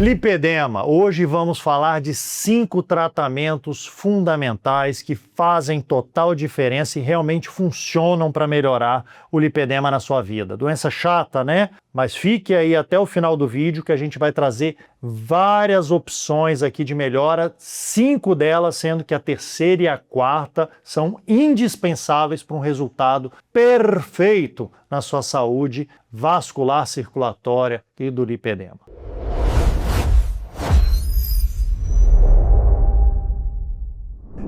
Lipedema. Hoje vamos falar de 5 tratamentos fundamentais que fazem total diferença e realmente funcionam para melhorar o lipedema na sua vida. Doença chata, né? Mas fique aí até o final do vídeo que a gente vai trazer várias opções aqui de melhora, 5 delas sendo que a terceira e a quarta são indispensáveis para um resultado perfeito na sua saúde vascular, circulatória e do lipedema.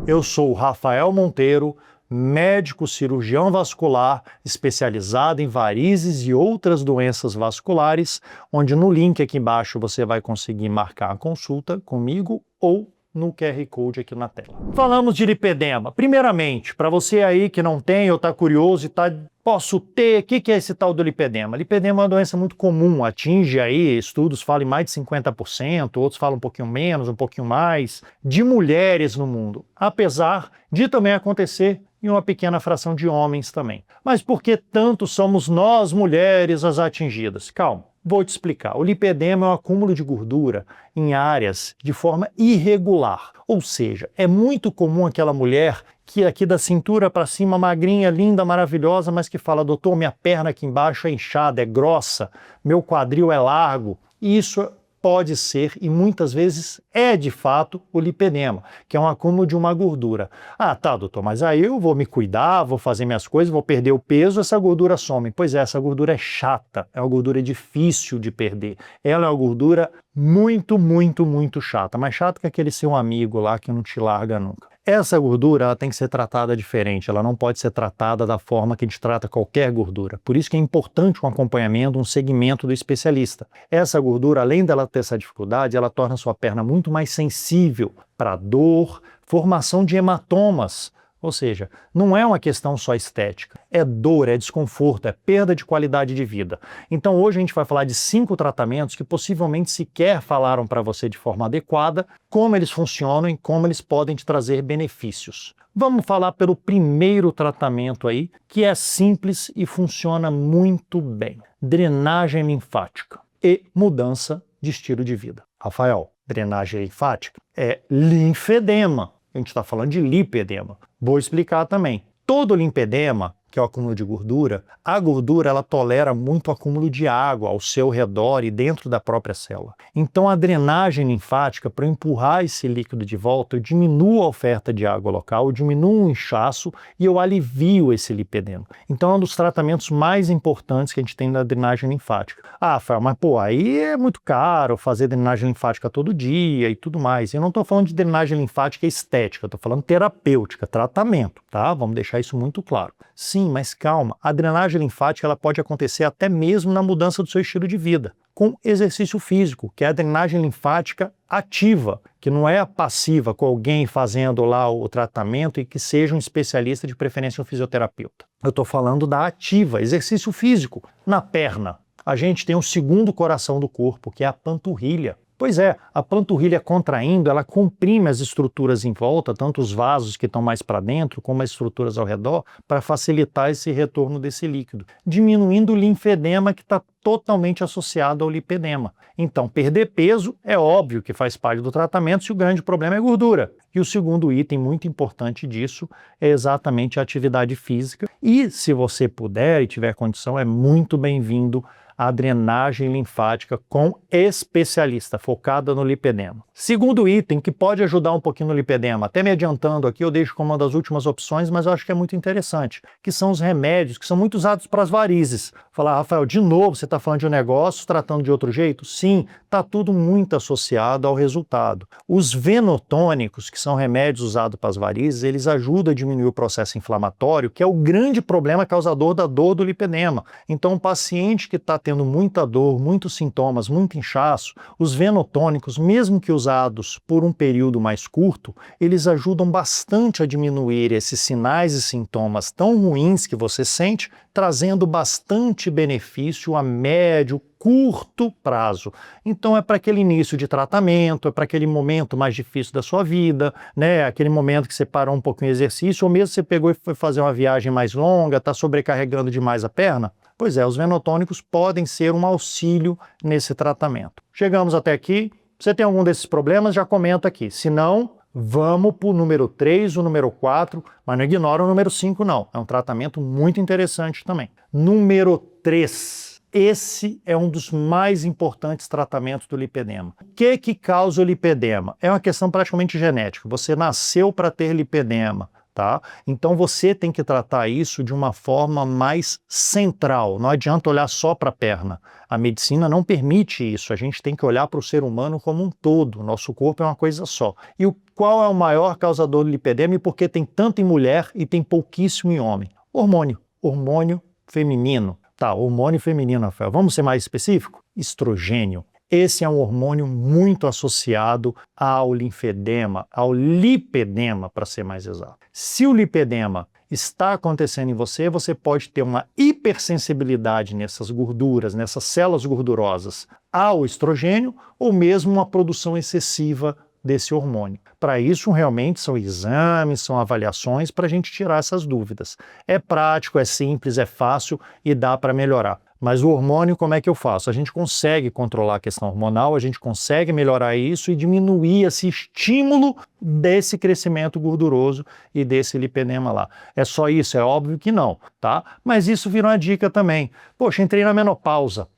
Eu sou o Rafael Monteiro, médico cirurgião vascular, especializado em varizes e outras doenças vasculares, onde no link aqui embaixo você vai conseguir marcar a consulta comigo ou no QR Code aqui na tela. Falamos de lipedema. Primeiramente, para você aí que não tem ou está curioso e está posso ter, o que é esse tal do lipedema? Lipedema é uma doença muito comum, atinge aí, estudos falam em mais de 50%, outros falam um pouquinho menos, um pouquinho mais, de mulheres no mundo, apesar de também acontecer em uma pequena fração de homens também. Mas por que tanto somos nós, mulheres, as atingidas? Calma, vou te explicar. O lipedema é um acúmulo de gordura em áreas de forma irregular, ou seja, é muito comum aquela mulher que aqui da cintura para cima, magrinha, linda, maravilhosa, mas que fala, doutor, minha perna aqui embaixo é inchada, é grossa, meu quadril é largo. E isso pode ser, e muitas vezes é de fato, o lipedema, que é um acúmulo de uma gordura. Ah, tá, doutor, mas aí eu vou me cuidar, vou fazer minhas coisas, vou perder o peso, essa gordura some. Pois é, essa gordura é chata, é uma gordura difícil de perder. Ela é uma gordura muito, muito, muito chata, mais chata que aquele seu amigo lá que não te larga nunca. Essa gordura ela tem que ser tratada diferente, ela não pode ser tratada da forma que a gente trata qualquer gordura. Por isso que é importante um acompanhamento, um segmento do especialista. Essa gordura, além dela ter essa dificuldade, ela torna a sua perna muito mais sensível para dor, formação de hematomas. Ou seja, não é uma questão só estética, é dor, é desconforto, é perda de qualidade de vida. Então hoje a gente vai falar de 5 tratamentos que possivelmente sequer falaram para você de forma adequada, como eles funcionam e como eles podem te trazer benefícios. Vamos falar pelo primeiro tratamento aí, que é simples e funciona muito bem. Drenagem linfática e mudança de estilo de vida. Rafael, drenagem linfática é linfedema. A gente está falando de lipedema. Vou explicar também. Todo lipedema, que é o acúmulo de gordura, a gordura ela tolera muito o acúmulo de água ao seu redor e dentro da própria célula. Então a drenagem linfática, para empurrar esse líquido de volta, eu diminuo a oferta de água local, eu diminuo o inchaço e eu alivio esse lipedema. Então é um dos tratamentos mais importantes que a gente tem na drenagem linfática. Ah, Rafael, mas pô, aí é muito caro fazer drenagem linfática todo dia e tudo mais. Eu não estou falando de drenagem linfática estética, estou falando terapêutica, tratamento, tá? Vamos deixar isso muito claro. Sim, mas calma, a drenagem linfática ela pode acontecer até mesmo na mudança do seu estilo de vida, com exercício físico, que é a drenagem linfática ativa, que não é a passiva, com alguém fazendo lá o tratamento e que seja um especialista, de preferência um fisioterapeuta. Eu estou falando da ativa, exercício físico. Na perna, a gente tem o segundo coração do corpo, que é a panturrilha. Pois é, a panturrilha contraindo, ela comprime as estruturas em volta, tanto os vasos que estão mais para dentro, como as estruturas ao redor, para facilitar esse retorno desse líquido, diminuindo o linfedema que está totalmente associado ao lipedema. Então, perder peso é óbvio que faz parte do tratamento se o grande problema é gordura. E o segundo item muito importante disso é exatamente a atividade física. E se você puder e tiver condição, é muito bem-vindo a drenagem linfática com especialista, focada no lipedema. Segundo item que pode ajudar um pouquinho no lipedema, até me adiantando aqui, eu deixo como uma das últimas opções, mas eu acho que é muito interessante, que são os remédios que são muito usados para as varizes. Falar, Rafael, de novo você está falando de um negócio, tratando de outro jeito? Sim, está tudo muito associado ao resultado. Os venotônicos, que são remédios usados para as varizes, eles ajudam a diminuir o processo inflamatório, que é o grande problema causador da dor do lipedema. Então, um paciente que está tendo muita dor, muitos sintomas, muito inchaço, os venotônicos, mesmo que usados por um período mais curto, eles ajudam bastante a diminuir esses sinais e sintomas tão ruins que você sente, trazendo bastante benefício a médio, curto prazo. Então é para aquele início de tratamento, é para aquele momento mais difícil da sua vida, né? Aquele momento que você parou um pouquinho o exercício, ou mesmo você pegou e foi fazer uma viagem mais longa, está sobrecarregando demais a perna. Pois é, os venotônicos podem ser um auxílio nesse tratamento. Chegamos até aqui, Você tem algum desses problemas? Já comenta aqui. Se não, vamos para o número 3, o número 4, mas não ignora o número 5 não. É um tratamento muito interessante também. Número 3. Esse é um dos mais importantes tratamentos do lipedema. O que causa o lipedema? É uma questão praticamente genética. Você nasceu para ter lipedema, tá? Então você tem que tratar isso de uma forma mais central. Não adianta olhar só para a perna. A medicina não permite isso. A gente tem que olhar para o ser humano como um todo. Nosso corpo é uma coisa só. E qual é o maior causador do lipedema e por que tem tanto em mulher e tem pouquíssimo em homem? Hormônio. Hormônio feminino. Tá, hormônio feminino, Rafael. Vamos ser mais específico? Estrogênio. Esse é um hormônio muito associado ao linfedema, ao lipedema, para ser mais exato. Se o lipedema está acontecendo em você, você pode ter uma hipersensibilidade nessas gorduras, nessas células gordurosas ao estrogênio, ou mesmo uma produção excessiva desse hormônio. Para isso, realmente, são exames, são avaliações para a gente tirar essas dúvidas. É prático, é simples, é fácil e dá para melhorar. Mas o hormônio, como é que eu faço? A gente consegue controlar a questão hormonal, a gente consegue melhorar isso e diminuir esse estímulo desse crescimento gorduroso e desse lipedema lá. É só isso? É óbvio que não, tá? Mas isso vira uma dica também. Poxa, entrei na menopausa.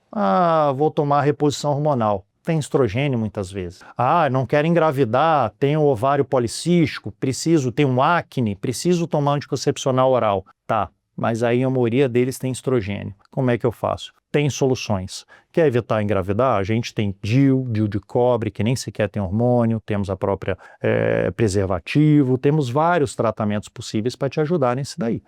Vou tomar reposição hormonal. Tem estrogênio muitas vezes. Não quero engravidar, tenho ovário policístico, tenho um acne, preciso tomar anticoncepcional oral. Tá, mas aí a maioria deles tem estrogênio. Como é que eu faço? Tem soluções. Quer evitar engravidar? A gente tem DIU de cobre, que nem sequer tem hormônio, temos a própria preservativo, temos vários tratamentos possíveis para te ajudar nesse daí.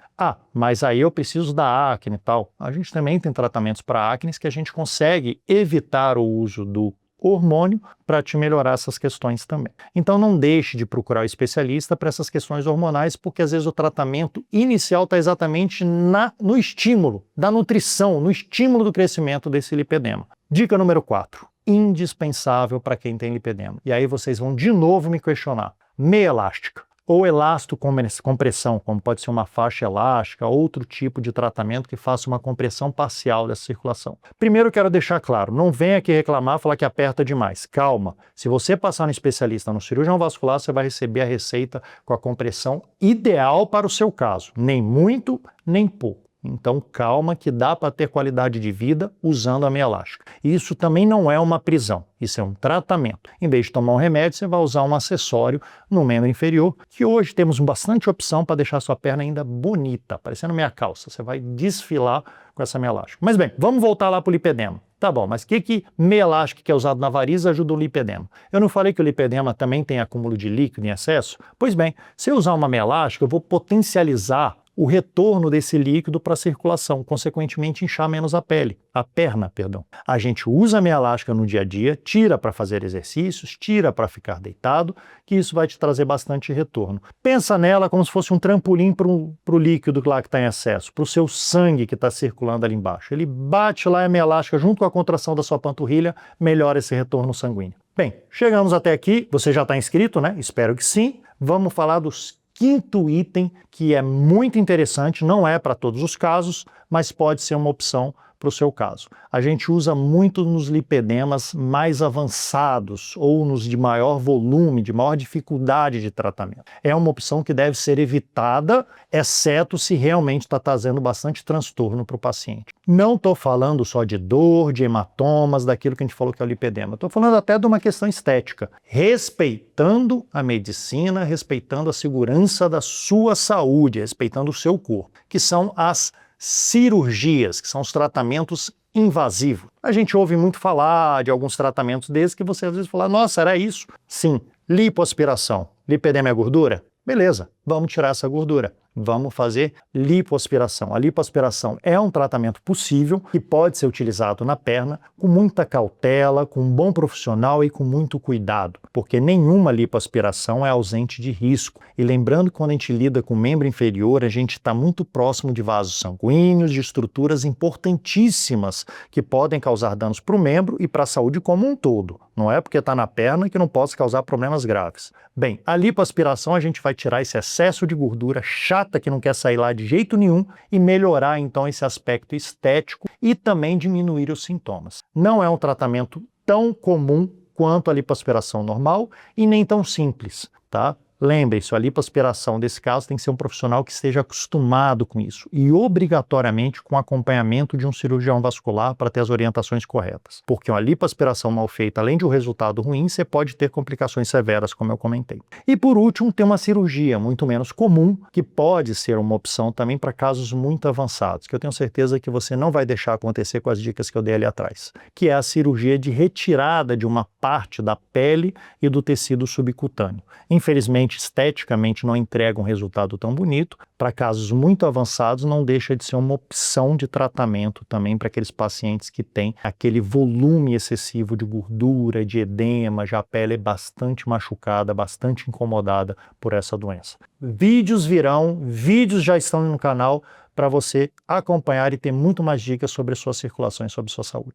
Mas aí eu preciso da acne e tal. A gente também tem tratamentos para acne que a gente consegue evitar o uso do hormônio para te melhorar essas questões também. Então não deixe de procurar o especialista para essas questões hormonais, porque às vezes o tratamento inicial está exatamente no estímulo da nutrição, no estímulo do crescimento desse lipedema. Dica número 4, indispensável para quem tem lipedema. E aí vocês vão de novo me questionar. Meia elástica ou elástico compressão, como pode ser uma faixa elástica, outro tipo de tratamento que faça uma compressão parcial dessa circulação. Primeiro quero deixar claro, não venha aqui reclamar, falar que aperta demais. Calma, se você passar no especialista, no cirurgião vascular, você vai receber a receita com a compressão ideal para o seu caso, nem muito, nem pouco. Então calma que dá para ter qualidade de vida usando a meia elástica. Isso também não é uma prisão, isso é um tratamento. Em vez de tomar um remédio, você vai usar um acessório no membro inferior, que hoje temos bastante opção para deixar sua perna ainda bonita, parecendo meia calça. Você vai desfilar com essa meia elástica. Mas bem, vamos voltar lá para o lipedema. Tá bom, mas o que meia elástica que é usado na variz ajuda o lipedema? Eu não falei que o lipedema também tem acúmulo de líquido em excesso? Pois bem, se eu usar uma meia elástica, eu vou potencializar o retorno desse líquido para a circulação, consequentemente inchar menos a perna. A gente usa a meia elástica no dia a dia, tira para fazer exercícios, tira para ficar deitado, que isso vai te trazer bastante retorno. Pensa nela como se fosse um trampolim para o líquido lá que está em excesso, para o seu sangue que está circulando ali embaixo. Ele bate lá a meia elástica junto com a contração da sua panturrilha, melhora esse retorno sanguíneo. Bem, chegamos até aqui, você já está inscrito, né? Espero que sim. Vamos falar dos quinto item, que é muito interessante, não é para todos os casos, mas pode ser uma opção para o seu caso. A gente usa muito nos lipedemas mais avançados ou nos de maior volume, de maior dificuldade de tratamento. É uma opção que deve ser evitada, exceto se realmente está trazendo bastante transtorno para o paciente. Não estou falando só de dor, de hematomas, daquilo que a gente falou que é o lipedema. Estou falando até de uma questão estética, respeitando a medicina, respeitando a segurança da sua saúde, respeitando o seu corpo, que são as cirurgias, que são os tratamentos invasivos. A gente ouve muito falar de alguns tratamentos desses que você às vezes fala, nossa, era isso? Sim, lipoaspiração. Lipedema é gordura? Beleza, vamos tirar essa gordura. Vamos fazer lipoaspiração. A lipoaspiração é um tratamento possível que pode ser utilizado na perna com muita cautela, com um bom profissional e com muito cuidado, porque nenhuma lipoaspiração é ausente de risco. E lembrando que quando a gente lida com o membro inferior, a gente está muito próximo de vasos sanguíneos, de estruturas importantíssimas que podem causar danos para o membro e para a saúde como um todo. Não é porque está na perna que não possa causar problemas graves. Bem, a lipoaspiração a gente vai tirar esse excesso de gordura chata que não quer sair lá de jeito nenhum e melhorar então esse aspecto estético e também diminuir os sintomas. Não é um tratamento tão comum quanto a lipoaspiração normal e nem tão simples, tá? Lembre-se, a lipoaspiração desse caso tem que ser um profissional que esteja acostumado com isso e obrigatoriamente com acompanhamento de um cirurgião vascular para ter as orientações corretas. Porque uma lipoaspiração mal feita, além de um resultado ruim, você pode ter complicações severas, como eu comentei. E por último, tem uma cirurgia muito menos comum, que pode ser uma opção também para casos muito avançados, que eu tenho certeza que você não vai deixar acontecer com as dicas que eu dei ali atrás, que é a cirurgia de retirada de uma parte da pele e do tecido subcutâneo. Infelizmente, esteticamente não entrega um resultado tão bonito. Para casos muito avançados, não deixa de ser uma opção de tratamento também para aqueles pacientes que têm aquele volume excessivo de gordura, de edema, já a pele é bastante machucada, bastante incomodada por essa doença. Vídeos virão, vídeos já estão no canal para você acompanhar e ter muito mais dicas sobre a sua circulação e sobre a sua saúde.